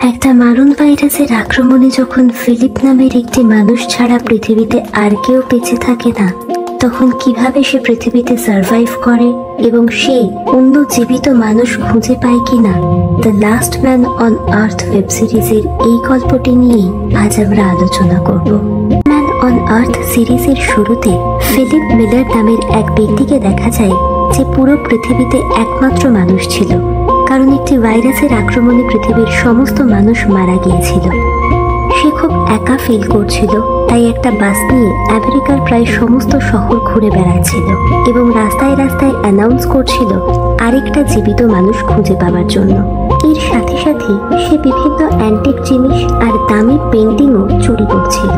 একটা মারণ ভাইরাসের আক্রমণে যখন ফিলিপ নামের একটি মানুষ ছাড়া পৃথিবীতে আর কেউ বেঁচে থাকে না, তখন কিভাবে সে পৃথিবীতে সার্ভাইভ করে এবং সে অন্য জীবিত মানুষ খুঁজে পায় কিনা, the last man on earth web সিরিজের এই গল্পটি নিয়েই আজ আমরা আলোচনা করব। ম্যান অন আর্থ সিরিজের শুরুতে ফিলিপ মিলার নামের এক ব্যক্তিকে দেখা যায় যে পুরো পৃথিবীতে একমাত্র মানুষ ছিল, কারণ একটি ভাইরাসের আক্রমণে পৃথিবীর সমস্ত মানুষ মারা গিয়েছিল। সে খুব একা ফিল করছিল, তাই একটা বাস নিয়ে আমেরিকার প্রায় সমস্ত শহর ঘুরে বেড়াচ্ছিল এবং রাস্তায় রাস্তায় অ্যানাউন্স করছিল আরেকটা জীবিত মানুষ খুঁজে পাওয়ার জন্য। এর সাথে সাথে সে বিভিন্ন অ্যান্টিক জিনিস আর দামি পেন্টিংও চুরি করছিল,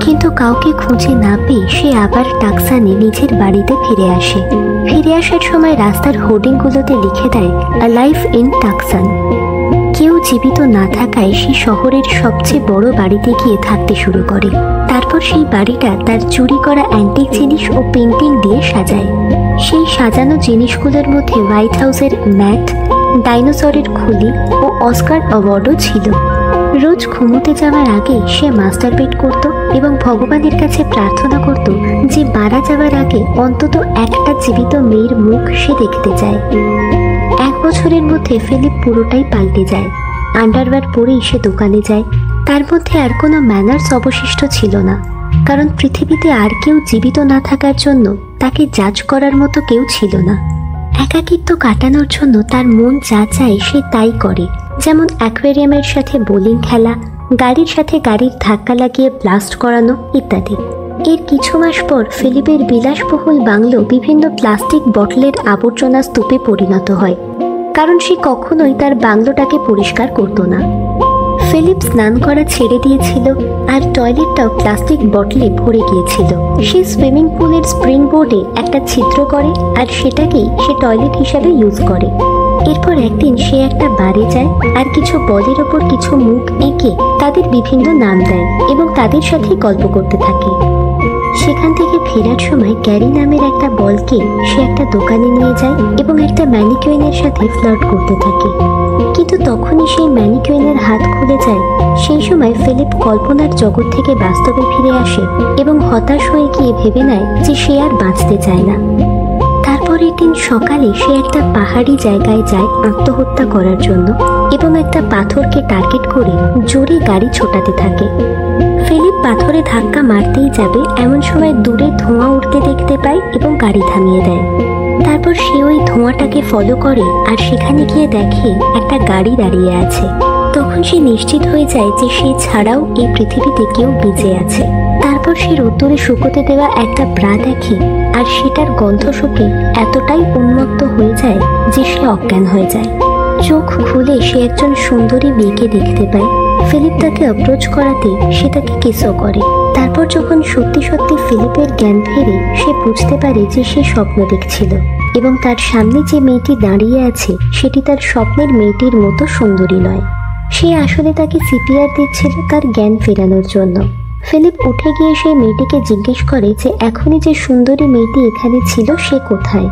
কিন্তু কাউকে খুঁজে না পেয়ে সে আবার টাকসানে নিজের বাড়িতে ফিরে আসে। ফিরে আসার সময় রাস্তার হোর্ডিংগুলোতে লিখে দেয় অ্যালাইভ ইন টাকসান। কেউ জীবিত না থাকায় সে শহরের সবচেয়ে বড় বাড়িতে গিয়ে থাকতে শুরু করে। তারপর সেই বাড়িটা তার চুরি করা অ্যান্টিক জিনিস ও পেন্টিং দিয়ে সাজায়। সেই সাজানো জিনিসগুলোর মধ্যে হোয়াইট হাউসের ম্যাট, ডাইনোসরের খুলি ও অস্কার অ্যাওয়ার্ডও ছিল। রোজ ঘুমোতে যাওয়ার আগে সে মাস্টারবেড করত এবং ভগবানের কাছে প্রার্থনা করত যে মারা যাওয়ার আগে অন্তত একটা জীবিত মেয়ের মুখ সে দেখতে চায়। 1 বছরের মধ্যে ফিলিপ পুরোটাই পাল্টে যায়। আন্ডারওয়্যার পরেই সে দোকানে যায়। তার মধ্যে আর কোনো ম্যানার্স অবশিষ্ট ছিল না, কারণ পৃথিবীতে আর কেউ জীবিত না থাকার জন্য তাকে জাজ করার মতো কেউ ছিল না। একাকিত্ব কাটানোর জন্য তার মন যা চায় সে তাই করে, যেমন অ্যাকোয়ারিয়ামের সাথে বোলিং খেলা, গাড়ির সাথে গাড়ির ধাক্কা লাগিয়ে ব্লাস্ট করানো ইত্যাদি। এর কিছু মাস পর ফিলিপের বিলাসবহুল বাংলো বিভিন্ন প্লাস্টিক বটলের আবর্জনা স্তূপে পরিণত হয়, কারণ সে কখনোই তার বাংলোটাকে পরিষ্কার করত না। ফিলিপ স্নান করা ছেড়ে দিয়েছিল আর টয়লেটটাও প্লাস্টিক বটলে ভরে গিয়েছিল। সে সুইমিং পুলের স্প্রিং বোর্ডে একটা ছিদ্র করে আর সেটাকেই সে টয়লেট হিসাবে ইউজ করে। এরপর একদিন সে একটা বারে যায় আর কিছু বলের ওপর কিছু মুখ এঁকে তাদের বিভিন্ন নাম দেয় এবং তাদের সাথে গল্প করতে থাকে। সেখান থেকে ফেরার সময় ক্যারি নামের একটা বলকে সে একটা দোকানে নিয়ে যায় এবং একটা ম্যানিকুইনের সাথে ফ্লার্ট করতে থাকে, কিন্তু তখনই সেই ম্যানিকুইনের হাত খুলে যায়। সেই সময় ফিলিপ কল্পনার জগৎ থেকে বাস্তবে ফিরে আসে এবং হতাশ হয়ে গিয়ে ভেবে নেয় যে সে আর বাঁচতে চায় না। তারপরের দিন সকালে সে একটা পাহাড়ি জায়গায় যায় আত্মহত্যা করার জন্য এবং একটা পাথরকে টার্গেট করে জোরে গাড়ি ছোটাতে থাকে। ফিলিপ পাথরে ধাক্কা মারতেই যাবে, এমন সময় দূরে ধোঁয়া উঠতে দেখতে পায় এবং গাড়ি থামিয়ে দেয়। তারপর সে ওই ধোঁয়াটাকে ফলো করে আর সেখানে গিয়ে দেখে একটা গাড়ি দাঁড়িয়ে আছে। তখন সে নিশ্চিত হয়ে যায় যে সে ছাড়াও এই পৃথিবীতে কেউ বেঁচে আছে। তারপর সে রোদ্দুরে শুকোতে দেওয়া একটা ব্রা দেখে আর সেটার গন্ধ শুকে এতটাই উন্মত্ত হয়ে যায় যে সে অজ্ঞান হয়ে যায়। চোখ খুলে সে একজন সুন্দরী মেয়েকে দেখতে পায়। ফিলিপ তাকে অ্যাপ্রোচ করাতে সে তাকে কিসও করে। তারপর যখন সত্যি সত্যি ফিলিপের জ্ঞান ফেরে, সে বুঝতে পারে যে সে স্বপ্ন দেখছিল এবং তার সামনে যে মেয়েটি দাঁড়িয়ে আছে সেটি তার স্বপ্নের মেয়েটির মতো সুন্দরী নয়। সে আসলে তাকে সিপিআর দিচ্ছিল তার জ্ঞান ফেরানোর জন্য। ফিলিপ উঠে গিয়ে সেই মেয়েটিকে জিজ্ঞেস করে যে এখনই যে সুন্দরী মেয়েটি এখানে ছিল সে কোথায়।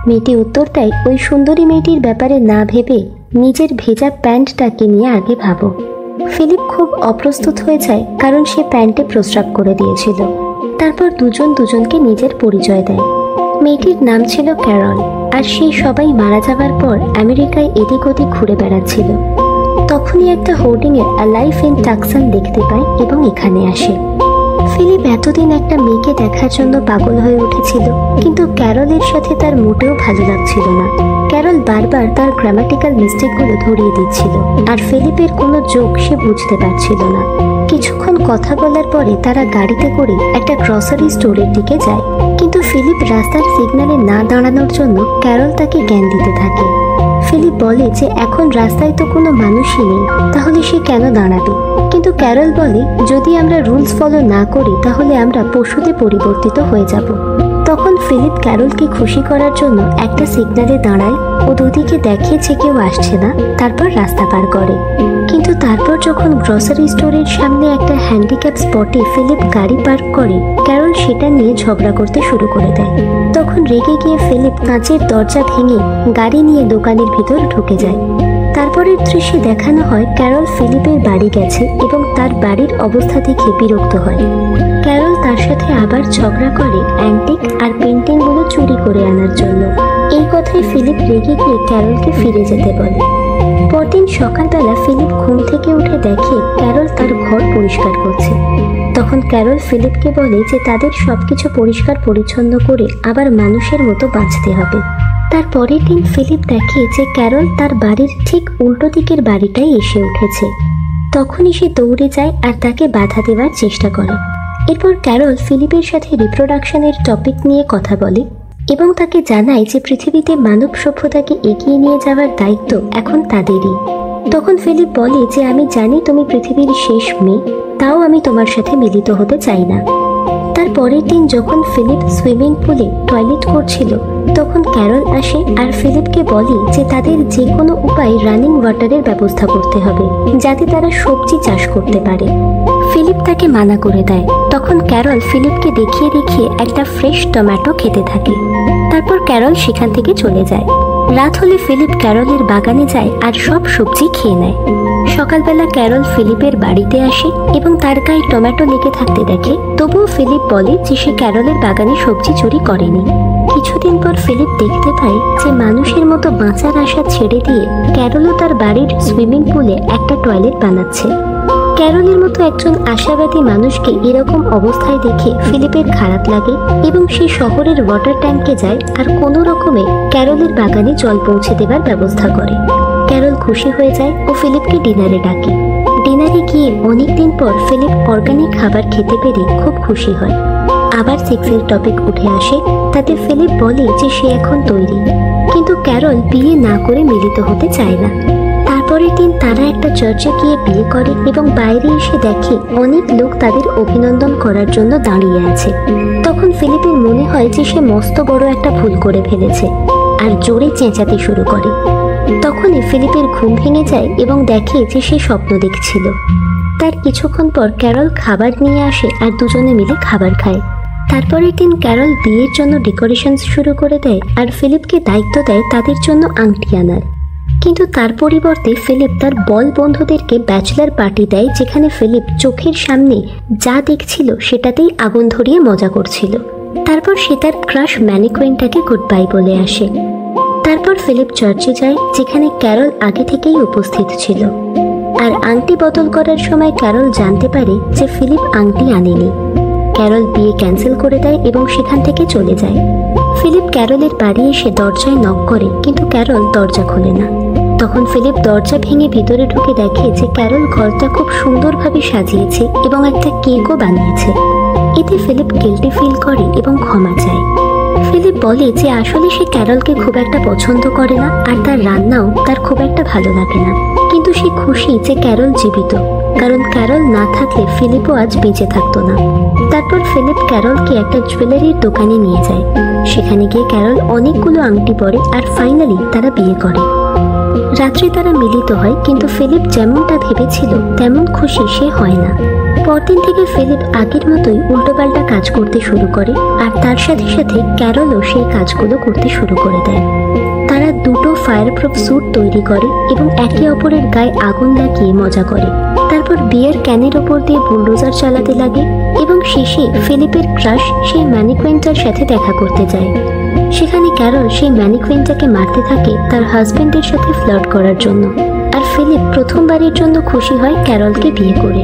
মেয়েটি উত্তর দেয়, ওই সুন্দরী মেয়েটির ব্যাপারে না ভেবে নিজের ভেজা প্যান্টটাকে নিয়ে আগে ভাবো। ফিলিপ খুব অপ্রস্তুত হয়ে যায়, কারণ সে প্যান্টে প্রস্রাব করে দিয়েছিল। তারপর দুজন দুজনকে নিজের পরিচয় দেয়। মেয়েটির নাম ছিল ক্যারল, আর সেই সবাই মারা যাবার পর আমেরিকায় এদিক ওদিক ঘুরে বেড়াচ্ছিল। তখনই একটা হোর্ডিংয়ে অ্যালাইভ ইন টাকসান দেখতে পায় এবং এখানে আসে। ফিলিপ এতদিন একটা মেয়েকে দেখার জন্য পাগল হয়ে উঠেছিল, কিন্তু ক্যারলের সাথে তার মোটেও ভালো লাগছিল না। ক্যারল বারবার তার গ্রামাটিক্যাল মিস্টেকগুলো ধরিয়ে দিচ্ছিল আর ফিলিপের কোনো জোক সে বুঝতে পারছিল না। কিছুক্ষণ কথা বলার পরে তারা গাড়িতে করে একটা গ্রসারি স্টোরের দিকে যায়, কিন্তু ফিলিপ রাস্তার সিগন্যালে না দাঁড়ানোর জন্য ক্যারল তাকে জ্ঞান দিতে থাকে। ফিলিপ বলে যে এখন রাস্তায় তো কোনো মানুষই নেই, তাহলে সে কেন দাঁড়াবে। কিন্তু ক্যারল বলে যদি আমরা রুলস ফলো না করি তাহলে আমরা পশুতে পরিবর্তিত হয়ে যাব। তখন ফিলিপ ক্যারলকে খুশি করার জন্য একটা সিগন্যালে দাঁড়ায় ও দুদিকে দেখে যে কেউ আসছে না, তারপর রাস্তা পার করে। কিন্তু তারপর যখন গ্রসারি স্টোরের সামনে একটা হ্যান্ডিক্যাপ স্পটে ফিলিপ গাড়ি পার্ক করে, ক্যারল সেটা নিয়ে ঝগড়া করতে শুরু করে দেয়। তখন রেগে গিয়ে ফিলিপ কাঁচের দরজা ভেঙে গাড়ি নিয়ে দোকানের ভিতর ঢুকে যায়। তারপরের দৃশ্যে দেখানো হয় ক্যারল ফিলিপের বাড়ি গেছে এবং তার বাড়ির অবস্থা দেখে বিরক্ত হয়। ক্যারল তার সাথে আবার ঝগড়া করে অ্যান্টিক আর পেন্টিংগুলো চুরি করে আনার জন্য। এই কথায় ফিলিপ রেগে গিয়ে ক্যারলকে ফিরে যেতে বলে। পরদিন সকালবেলা ফিলিপ ঘুম থেকে উঠে দেখে ক্যারল তার ঘর পরিষ্কার করছে। তখন ক্যারল ফিলিপকে বলে যে তাদের সবকিছু পরিষ্কার পরিচ্ছন্ন করে আবার মানুষের মতো বাঁচতে হবে। তার পরের দিন ফিলিপ দেখে যে ক্যারল তার বাড়ির ঠিক উল্টো দিকের বাড়িটাই এসে উঠেছে। তখনই সে দৌড়ে যায় আর তাকে বাধা দেওয়ার চেষ্টা করে। এরপর ক্যারল ফিলিপের সাথে রিপ্রোডাকশনের টপিক নিয়ে কথা বলে এবং তাকে জানায় যে পৃথিবীতে মানব সভ্যতাকে এগিয়ে নিয়ে যাওয়ার দায়িত্ব এখন তাদেরই। তখন ফিলিপ বলে যে আমি জানি তুমি পৃথিবীর শেষ মেয়ে, তাও আমি তোমার সাথে মিলিত হতে চাই না। তার পরের দিন যখন ফিলিপ সুইমিং পুলে টয়লেট করছিল তখন ক্যারল আসে আর ফিলিপকে বলে যে তাদের যে কোনো উপায়ে রানিং ওয়াটারের ব্যবস্থা করতে হবে যাতে তারা সবজি চাষ করতে পারে। ফিলিপ তাকে মানা করে দেয়। তখন ক্যারল ফিলিপকে দেখিয়ে দেখিয়ে একটা ফ্রেশ টমেটো খেতে থাকে। তারপর ক্যারল সেখান থেকে চলে যায়। রাত হলে ফিলিপ ক্যারলের বাগানে যায় আর সব সবজি খেয়ে নেয়। সকালবেলা ক্যারল ফিলিপের বাড়িতে আসে এবং তার গায়ে টমেটো লেগে থাকতে দেখে। তবুও ফিলিপ বলে যে সে ক্যারলের বাগানে সবজি চুরি করেনি। কিছুদিন পর ফিলিপ দেখতে পায় যে মানুষের মতো বাঁচার আশা ছেড়ে দিয়ে ক্যারলও তার বাড়ির সুইমিং পুলে একটা টয়লেট বানাচ্ছে। ক্যারলের মতো একজন আশাবাদী মানুষকে এরকম অবস্থায় দেখে ফিলিপের খারাপ লাগে এবং সে শহরের ওয়াটার ট্যাঙ্কে যায় আর কোনো রকমে ক্যারলের বাগানে জল পৌঁছে দেবার ব্যবস্থা করে। ক্যারল খুশি হয়ে যায় ও ফিলিপকে ডিনারে ডাকে। ডিনারে গিয়ে অনেকদিন পর ফিলিপ অর্গানিক খাবার খেতে পেরে খুব খুশি হয়। আবার সেক্সের টপিক উঠে আসে। তাতে ফিলিপ বলে যে সে এখন তৈরি, কিন্তু ক্যারল বিয়ে না করে মিলিত হতে চায় না। তারপরের দিন তারা একটা চার্চে গিয়ে বিয়ে করে এবং বাইরে এসে দেখে অনেক লোক তাদের অভিনন্দন করার জন্য দাঁড়িয়ে আছে। তখন ফিলিপের মনে হয় যে সে মস্ত বড় একটা ভুল করে ফেলেছে আর জোরে চেঁচাতে শুরু করে। তখনই ফিলিপের ঘুম ভেঙে যায় এবং দেখে যে সে স্বপ্ন দেখছিল। তার কিছুক্ষণ পর ক্যারল খাবার নিয়ে আসে আর দুজনে মিলে খাবার খায়। তারপরের দিন ক্যারল বিয়ের জন্য ডেকোরেশন শুরু করে দেয় আর ফিলিপকে দায়িত্ব দেয় তাদের জন্য আংটি আনার। কিন্তু তার পরিবর্তে ফিলিপ তার বল বন্ধুদেরকে ব্যাচেলার পার্টি দেয়, যেখানে ফিলিপ চোখের সামনে যা দেখছিল সেটাতেই আগুন ধরিয়ে মজা করছিল। তারপর সে তার ক্রাশ ম্যানিকুইনটাকে গুড বাই বলে আসে। তারপর ফিলিপ চার্চে যায় যেখানে ক্যারল আগে থেকেই উপস্থিত ছিল। আর আংটি বদল করার সময় ক্যারল জানতে পারে যে ফিলিপ আংটি আনেনি। ক্যারল বিয়ে ক্যান্সেল করে দেয় এবং সেখান থেকে চলে যায়। ফিলিপ ক্যারলের বাড়ি এসে দরজায় নক করে, কিন্তু ক্যারল দরজা খোলে না। তখন ফিলিপ দরজা ভেঙে ভিতরে ঢুকে দেখে যে ক্যারল ঘরটা খুব সুন্দরভাবে সাজিয়েছে এবং একটা কেকও বানিয়েছে। এতে ফিলিপ গিল্টি ফিল করে এবং ক্ষমা চায়। ফিলিপ বলে যে আসলে সে ক্যারলকে খুব একটা পছন্দ করে না আর তার রান্নাও তার খুব একটা ভালো লাগে না, কিন্তু সে খুশি যে ক্যারল জীবিত, কারণ ক্যারল না থাকলে ফিলিপও আজ বেঁচে থাকতো না। তারপর ফিলিপ ক্যারলকে একটা জুয়েলারির দোকানে নিয়ে যায়। সেখানে গিয়ে ক্যারল অনেকগুলো আংটি পরে আর ফাইনালি তারা বিয়ে করে। রাত্রে তারা মিলিত হয়, কিন্তু ফিলিপ যেমনটা ভেবেছিল তেমন খুশি সে হয় না। পরদিন থেকে ফিলিপ আগের মতোই উল্টোপাল্টা কাজ করতে শুরু করে আর তার সাথে সাথে ক্যারলও সেই কাজগুলো করতে শুরু করে দেয়। তারা দুটো ফায়ারপ্রুফ স্যুট তৈরি করে এবং একে অপরের গায়ে আগুন লাগিয়ে মজা করে। তারপর বিয়ের ক্যানের ওপর দিয়ে বুলডোজার চালাতে লাগে এবং শেষে ফিলিপের ক্রাশ সেই ম্যানিকুইনটার সাথে দেখা করতে যায়। সেখানে ক্যারল সেই ম্যানিকুইনটাকে মারতে থাকে তার হাজবেন্ডের সাথে ফ্লার্ট করার জন্য। আর ফিলিপ প্রথমবারের জন্য খুশি হয় ক্যারলকে বিয়ে করে।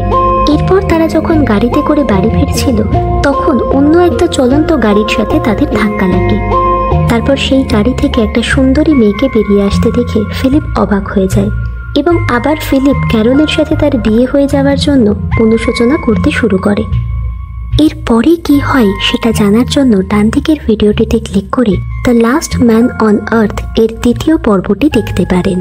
এরপর তারা যখন গাড়িতে করে বাড়ি ফিরছিল তখন অন্য একটা চলন্ত গাড়ির সাথে তাদের ধাক্কা লাগে। তারপর সেই গাড়ি থেকে একটা সুন্দরী মেয়েকে বেরিয়ে আসতে দেখে ফিলিপ অবাক হয়ে যায় এবং আবার ফিলিপ ক্যারলের সাথে তার বিয়ে হয়ে যাওয়ার জন্য অনুশোচনা করতে শুরু করে। এরপরে কি হয় সেটা জানার জন্য ডান দিকের ভিডিওটিতে ক্লিক করে the last man on earth এর দ্বিতীয় পর্বটি দেখতে পারেন।